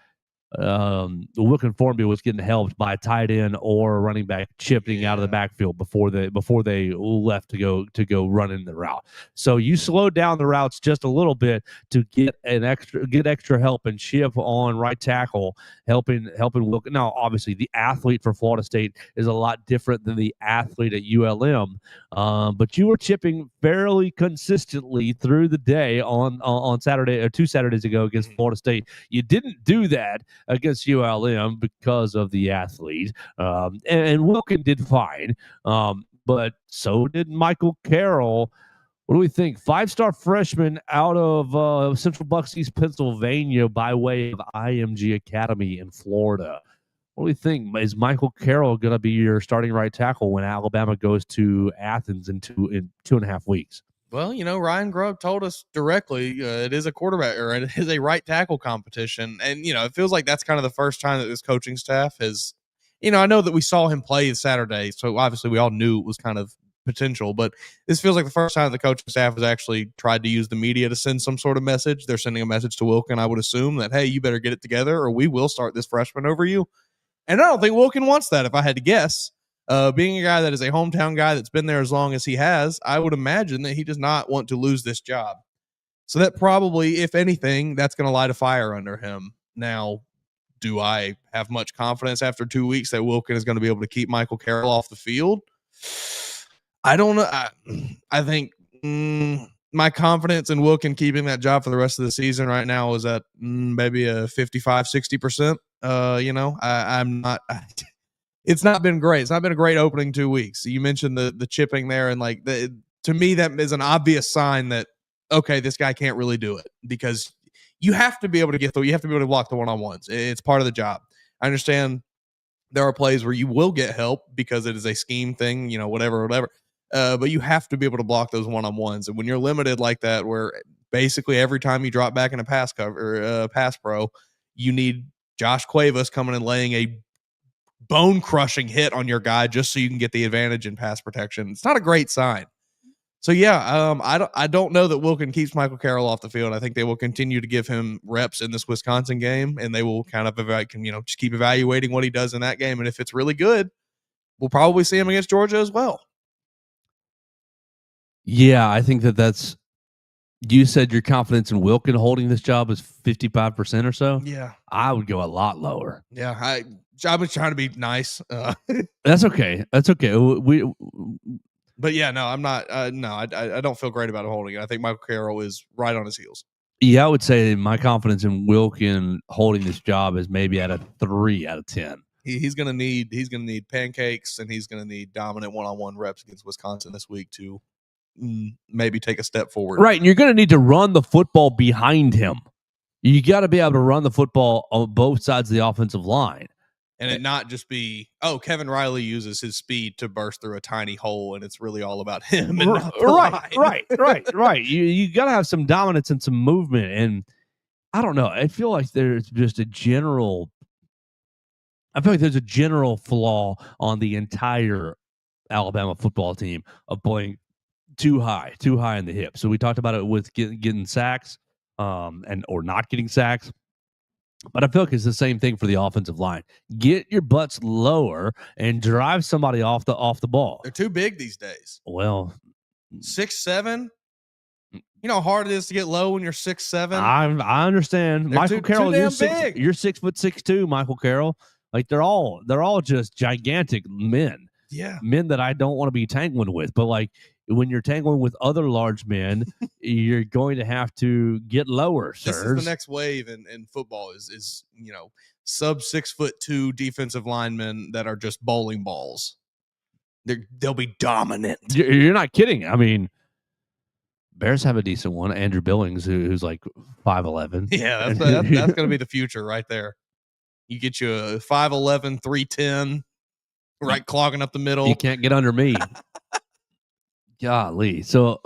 Wilkin Formby was getting helped by a tight end or a running back chipping out of the backfield before they left to go running the route. So you slowed down the routes just a little bit to get extra help and chip on right tackle, helping Wilkin. Now, obviously, the athlete for Florida State is a lot different than the athlete at ULM, but you were chipping fairly consistently through the day on Saturday or 2 Saturdays ago against Florida State. You didn't do that against ULM because of the athlete, and Wilkin did fine, but so did Michael Carroll. What do we think? 5-star freshman out of Central Bucks East, Pennsylvania, by way of IMG Academy in Florida. What do we think? Is Michael Carroll going to be your starting right tackle when Alabama goes to Athens in 2.5 weeks? Well, Ryan Grubb told us directly it is a quarterback or it is a right tackle competition. And, it feels like that's kind of the first time that this coaching staff has, I know that we saw him play Saturday. So obviously we all knew it was kind of potential, but this feels like the first time the coaching staff has actually tried to use the media to send some sort of message. They're sending a message to Wilkin, I would assume, that, hey, you better get it together or we will start this freshman over you. And I don't think Wilkin wants that, if I had to guess. Being a guy that is a hometown guy that's been there as long as he has, I would imagine that he does not want to lose this job. So that probably, if anything, that's going to light a fire under him. Now, do I have much confidence after 2 weeks that Wilkin is going to be able to keep Michael Carroll off the field? I don't know. I think my confidence in Wilkin keeping that job for the rest of the season right now is at maybe a 55, 60%. I'm not... It's not been great. It's not been a great opening 2 weeks. You mentioned the chipping there, and to me that is an obvious sign that, okay, this guy can't really do it, because you have to be able to you have to be able to block the one-on-ones. It's part of the job. I understand there are plays where you will get help because it is a scheme thing, whatever. But you have to be able to block those one-on-ones. And when you're limited like that, where basically every time you drop back in a pass pro, you need Josh Cuevas coming and laying a bone-crushing hit on your guy just so you can get the advantage in pass protection. It's not a great sign. So I don't know that Wilkin keeps Michael Carroll off the field. I think they will continue to give him reps in this Wisconsin game, and they will kind of just keep evaluating what he does in that game. And if it's really good, we'll probably see him against Georgia as well. Yeah, I think that's. You said your confidence in Wilkin holding this job is 55% or so. Yeah, I would go a lot lower. Yeah, I was trying to be nice. That's okay. But yeah, no, I'm not. No, I don't feel great about him holding it. I think Michael Carroll is right on his heels. Yeah, I would say my confidence in Wilkin holding this job is maybe at a 3 out of 10. He's gonna need pancakes, and he's gonna need dominant one-on-one reps against Wisconsin this week to maybe take a step forward. Right, and you're going to need to run the football behind him. You got to be able to run the football on both sides of the offensive line. And it not just be, oh, Kevin Riley uses his speed to burst through a tiny hole, and it's really all about him and not the line. Right. You got to have some dominance and some movement. And I don't know. I feel like there's a general flaw on the entire Alabama football team of playing too high in the hip. So we talked about it with getting sacks, or not getting sacks. But I feel like it's the same thing for the offensive line. Get your butts lower and drive somebody off the ball. They're too big these days. Well, 6'7". You know how hard it is to get low when you're 6'7". I understand. They're Michael Carroll, too damn big. You're 6'6" Michael Carroll. Like they're all just gigantic men. Yeah, men that I don't want to be tangling with. But like when you're tangling with other large men, you're going to have to get lower, sirs. This is the next wave in football is sub 6'2" defensive linemen that are just bowling balls. They'll be dominant. You're not kidding. I mean, Bears have a decent one, Andrew Billings, who's like 5'11". Yeah, that's going to be the future right there. You get you a 5'11", 310, right clogging up the middle. You can't get under me. Golly. So,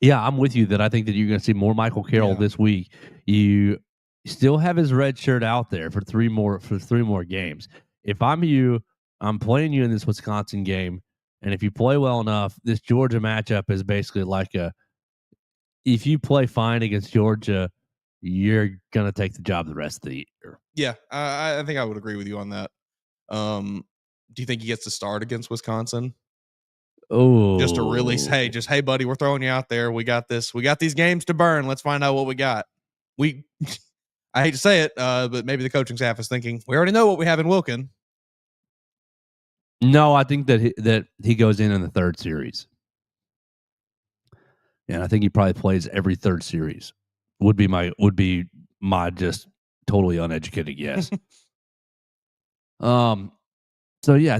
yeah, I'm with you that I think that you're going to see more Michael Carroll this week. You still have his red shirt out there for three more games. If I'm you, I'm playing you in this Wisconsin game, and if you play well enough, this Georgia matchup is basically like if you play fine against Georgia, you're going to take the job the rest of the year. Yeah, I think I would agree with you on that. Do you think he gets to start against Wisconsin? Oh, just to really say, hey, buddy, we're throwing you out there. We got this. We got these games to burn. Let's find out what we got. I hate to say it, but maybe the coaching staff is thinking we already know what we have in Wilkin. No, I think that he goes in the third series, and I think he probably plays every third series. Would be my just totally uneducated guess. So yeah, I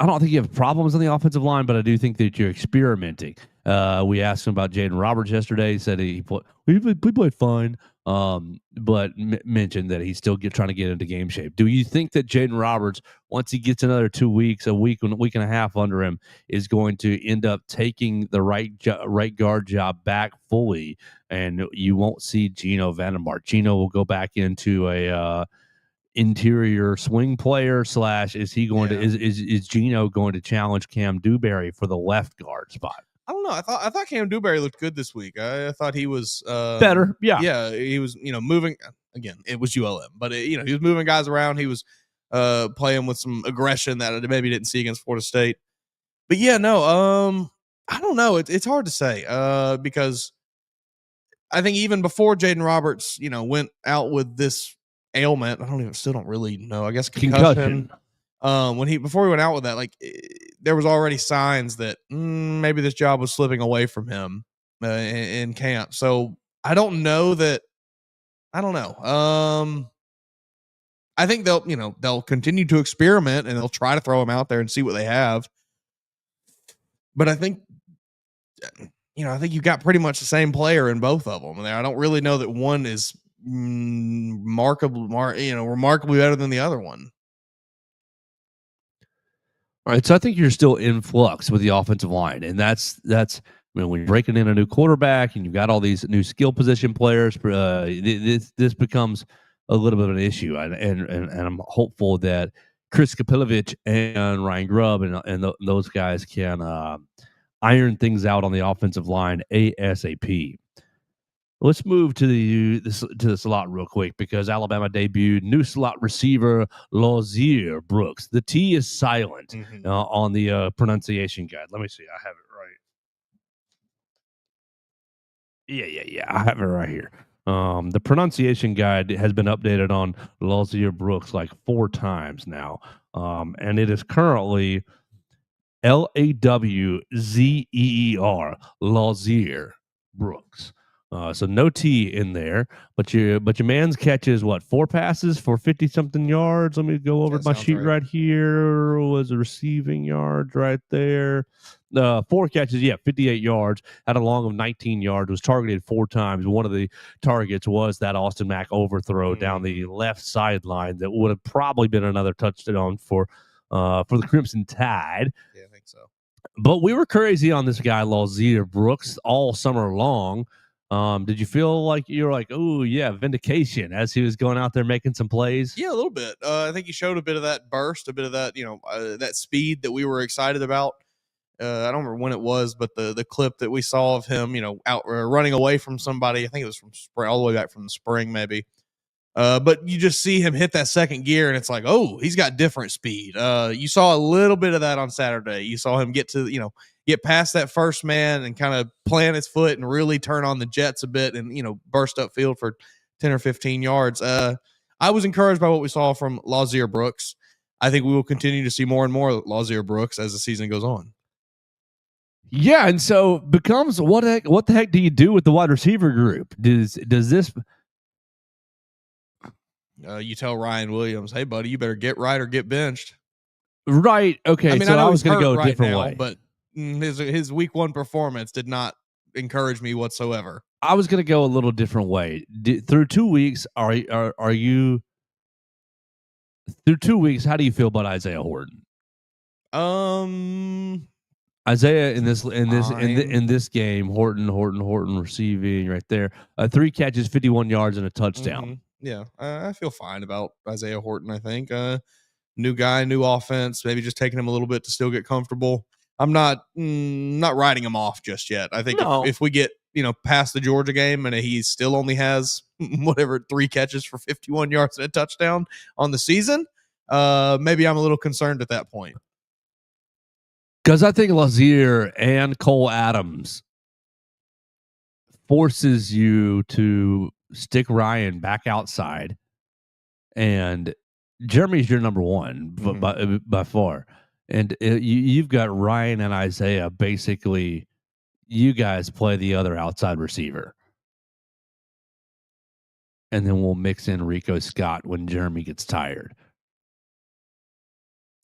don't think you have problems on the offensive line, but I do think that you're experimenting. We asked him about Jaden Roberts yesterday. He said he played fine, but mentioned that he's still trying to get into game shape. Do you think that Jaden Roberts, once he gets another 2 weeks, a week and a half under him, is going to end up taking the right guard job back fully, and you won't see Gino Vandenmark? Gino will go back into a interior swing player / is he going to is Gino going to challenge Cam Dewberry for the left guard spot? I don't know. I thought Cam Dewberry looked good this week. I thought he was better. Yeah, he was moving. Again, it was ULM, but he was moving guys around. He was playing with some aggression that I maybe didn't see against Florida State. But yeah, no, I don't know. It's hard to say because I think even before Jaden Roberts went out with this ailment, still don't really know. I guess concussion. Before he went out with that, there was already signs that maybe this job was slipping away from him in camp. So I don't know. I think they'll continue to experiment and they'll try to throw him out there and see what they have. But I think you've got pretty much the same player in both of them. I don't really know that one is remarkably better than the other one. All right, so I think you're still in flux with the offensive line, and that's when you're breaking in a new quarterback and you've got all these new skill position players. This becomes a little bit of an issue, and I'm hopeful that Chris Kapilovic and Ryan Grubb and those guys can iron things out on the offensive line ASAP. Let's move to the slot real quick because Alabama debuted new slot receiver Lozier Brooks. The T is silent on the pronunciation guide. Let me see. I have it right. Yeah. I have it right here. The pronunciation guide has been updated on Lozier Brooks like 4 times now, and it is currently Lawzeer Lozier Brooks. So no T in there, but your man's catches what 4 passes for 50 something yards. Let me go over That my sounds sheet right. right here. Was receiving yards right there. 4 catches, 58 yards. Had a long of 19 yards. Was targeted 4 times. One of the targets was that Austin Mack overthrow down the left sideline that would have probably been another touchdown for the Crimson Tide. Yeah, I think so. But we were crazy on this guy, Lazier Brooks, all summer long. Did you feel like you were like, oh, yeah, vindication as he was going out there making some plays? Yeah, a little bit. I think he showed a bit of that burst, a bit of that, that speed that we were excited about. I don't remember when it was, but the clip that we saw of him, out running away from somebody, I think it was from spring, all the way back from the spring, maybe. But you just see him hit that second gear, and it's like, oh, he's got different speed. You saw a little bit of that on Saturday. You saw him get past that first man and kind of plant his foot and really turn on the jets a bit and, burst up field for 10 or 15 yards. I was encouraged by what we saw from Lazier Brooks. I think we will continue to see more and more Lazier Brooks as the season goes on. Yeah, and so becomes what the heck do you do with the wide receiver group? Does this you tell Ryan Williams, hey, buddy, you better get right or get benched. right? Okay, I mean, so I know was going to go a right different now, way, but his week 1 performance did not encourage me whatsoever. I was going to go a little different way. Through 2 weeks, are you through 2 weeks? How do you feel about Isaiah Horton? Isaiah in this game, Horton receiving right there, 3 catches, 51 yards, and a touchdown. Yeah, I feel fine about Isaiah Horton. I think new guy, new offense. Maybe just taking him a little bit to still get comfortable. I'm not writing him off just yet. I think if we get past the Georgia game and he still only has whatever 3 catches for 51 yards and a touchdown on the season, maybe I'm a little concerned at that point. Because I think Lazier and Cole Adams forces you to stick Ryan back outside, and Jeremy's your number one by far. And you've got Ryan and Isaiah. Basically, you guys play the other outside receiver, and then we'll mix in Rico Scott when Jeremy gets tired.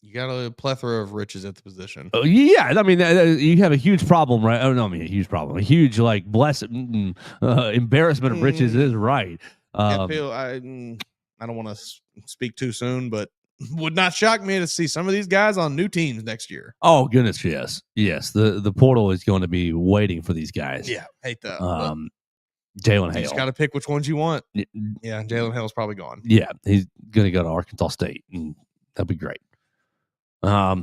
You got a plethora of riches at the position. Oh, yeah, I mean, you have a huge problem, right? Oh no, I mean a huge problem, a huge embarrassment of riches is right. I don't want to speak too soon, but would not shock me to see some of these guys on new teams next year. Oh goodness, yes. The portal is going to be waiting for these guys. Yeah, hate that. Jalen Hale. You just got to pick which ones you want. Yeah, Jalen Hale's probably gone. Yeah, he's going to go to Arkansas State, and that'd be great. Yeah,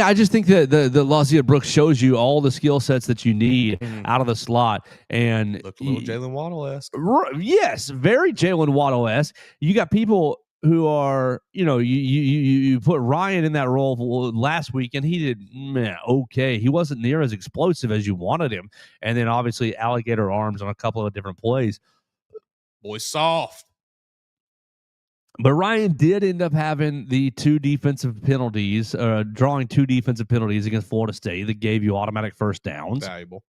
I just think that the Lazier Brooks shows you all the skill sets that you need out of the slot, and look a little Jalen Waddle-esque. Yes, very Jalen Waddle-esque. You got people who are, you put Ryan in that role last week, and he did okay. He wasn't near as explosive as you wanted him, and then obviously alligator arms on a couple of different plays. Boy, soft. But Ryan did end up having the 2 defensive penalties, drawing 2 defensive penalties against Florida State that gave you automatic first downs. Valuable.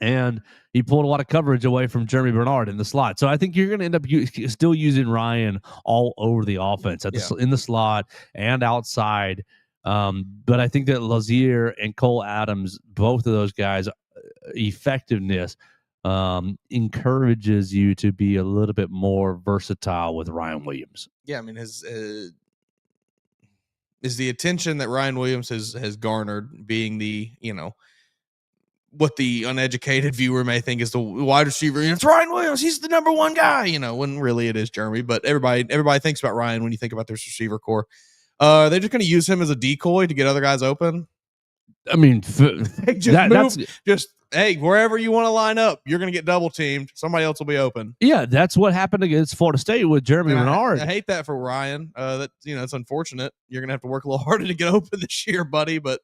And he pulled a lot of coverage away from Jeremy Bernard in the slot. So I think you're going to end up still using Ryan all over the offense in the slot and outside. But I think that Lazier and Cole Adams, both of those guys, effectiveness encourages you to be a little bit more versatile with Ryan Williams. Yeah, I mean, is the attention that Ryan Williams has garnered being the, what the uneducated viewer may think is the wide receiver. It's Ryan Williams. He's the number 1 guy, when really it is Jeremy. But everybody thinks about Ryan when you think about this receiver core. They're just going to use him as a decoy to get other guys open. I mean, hey, wherever you want to line up, you're going to get double teamed. Somebody else will be open. Yeah, that's what happened against Florida State with Jeremy Bernard. I hate that for Ryan. It's unfortunate. You're going to have to work a little harder to get open this year, buddy. But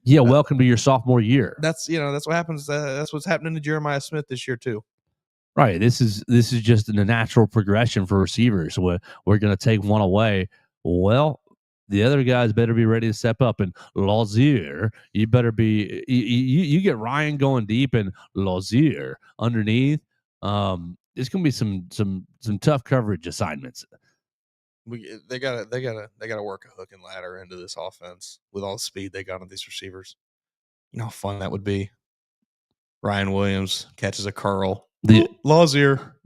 yeah, welcome to your sophomore year. That's what happens. That's what's happening to Jeremiah Smith this year too. Right. This is just a natural progression for receivers. We're going to take one away. Well, the other guys better be ready to step up. And Lazier, you better be you get Ryan going deep and Lazier underneath. It's gonna be some tough coverage assignments. They gotta work a hook and ladder into this offense with all the speed they got on these receivers. You know how fun that would be. Ryan Williams catches a curl. Lazier,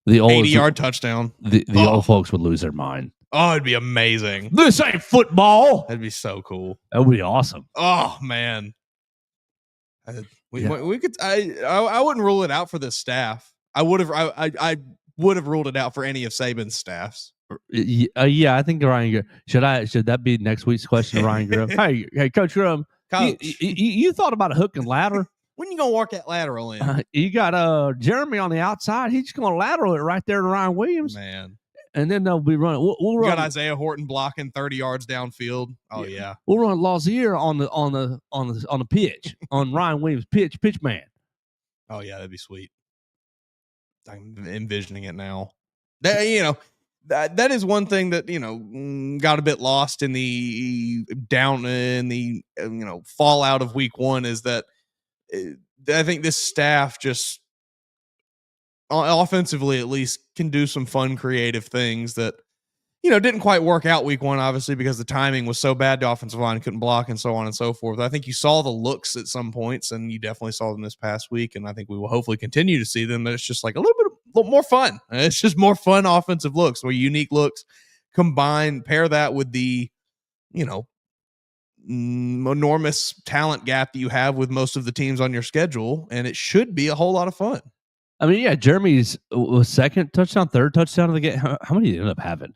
the 80-yard touchdown. The old folks would lose their mind. Oh, it'd be amazing. This ain't football. That'd be so cool. That would be awesome. Oh man, we could. I wouldn't rule it out for this staff. I would have ruled it out for any of Saban's staffs. Yeah, I think Ryan. Should that be next week's question to Ryan Grum? hey, Coach Grum, you thought about a hook and ladder? When you gonna work that lateral in? You got Jeremy on the outside. He's just gonna lateral it right there to Ryan Williams, man. And then they'll be running. We'll run. Got Isaiah Horton blocking 30 yards downfield. Oh yeah. We'll run Lazier on the pitch on Ryan Williams pitch man. Oh yeah, that'd be sweet. I'm envisioning it now. That is one thing that got a bit lost in the fallout of week one is that I think this staff just offensively at least can do some fun creative things that didn't quite work out week one, obviously, because the timing was so bad. The offensive line couldn't block and so on and so forth. I think you saw the looks at some points, and you definitely saw them this past week, and I think we will hopefully continue to see them. But it's just like a little more fun. It's just more fun offensive looks, or unique looks. Pair that with the enormous talent gap that you have with most of the teams on your schedule, and it should be a whole lot of fun. I mean, yeah, Jeremy's second touchdown, third touchdown of the game. How many did he end up having?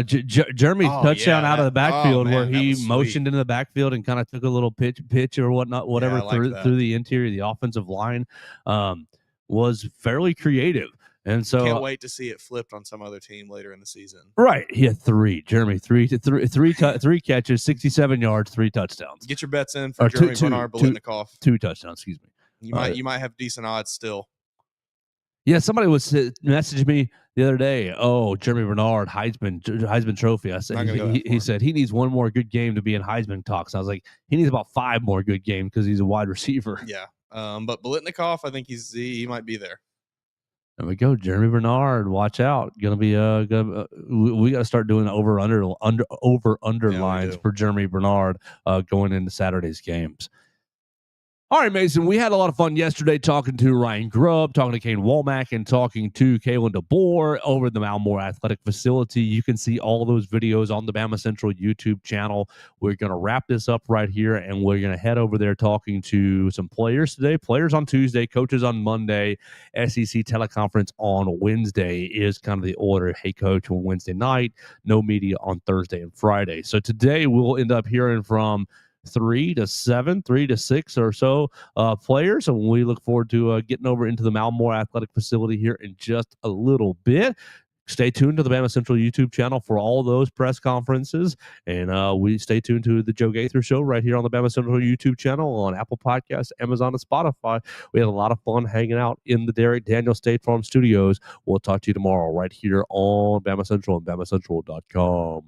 Jeremy's touchdown out of the backfield where he motioned into the backfield and kind of took a little pitch or whatever through the interior of the offensive line was fairly creative. And so can't wait to see it flipped on some other team later in the season. Right. He had Jeremy, three catches, 67 yards, 3 touchdowns. Get your bets in for Jeremy Bernard Bolitnikoff. 2 touchdowns, excuse me. You might have decent odds still. Yeah, somebody was messaging me the other day. Oh, Jeremy Bernard, Heisman Trophy. I said he said he needs one more good game to be in Heisman talks. I was like, he needs about 5 more good games because he's a wide receiver. Yeah, but Bolitnikoff, I think he might be there. There we go, Jeremy Bernard. Watch out, gonna be we got to start doing over under lines for Jeremy Bernard going into Saturday's games. All right, Mason, we had a lot of fun yesterday talking to Ryan Grubb, talking to Kane Womack, and talking to Kalen DeBoer over at the Malmore Athletic Facility. You can see all those videos on the BamaCentral YouTube channel. We're going to wrap this up right here, and we're going to head over there talking to some players today. Players on Tuesday, coaches on Monday, SEC teleconference on Wednesday is kind of the order. Hey, coach, on Wednesday night, no media on Thursday and Friday. So today we'll end up hearing from 3 to 6 or so players, and we look forward to getting over into the Malmore Athletic Facility here in just a little bit. Stay tuned to the BamaCentral YouTube channel for all those press conferences, and we stay tuned to the Joe Gaither Show right here on the BamaCentral YouTube channel on Apple Podcasts, Amazon, and Spotify. We had a lot of fun hanging out in the Derek Daniel State Farm Studios. We'll talk to you tomorrow right here on BamaCentral and BamaCentral.com.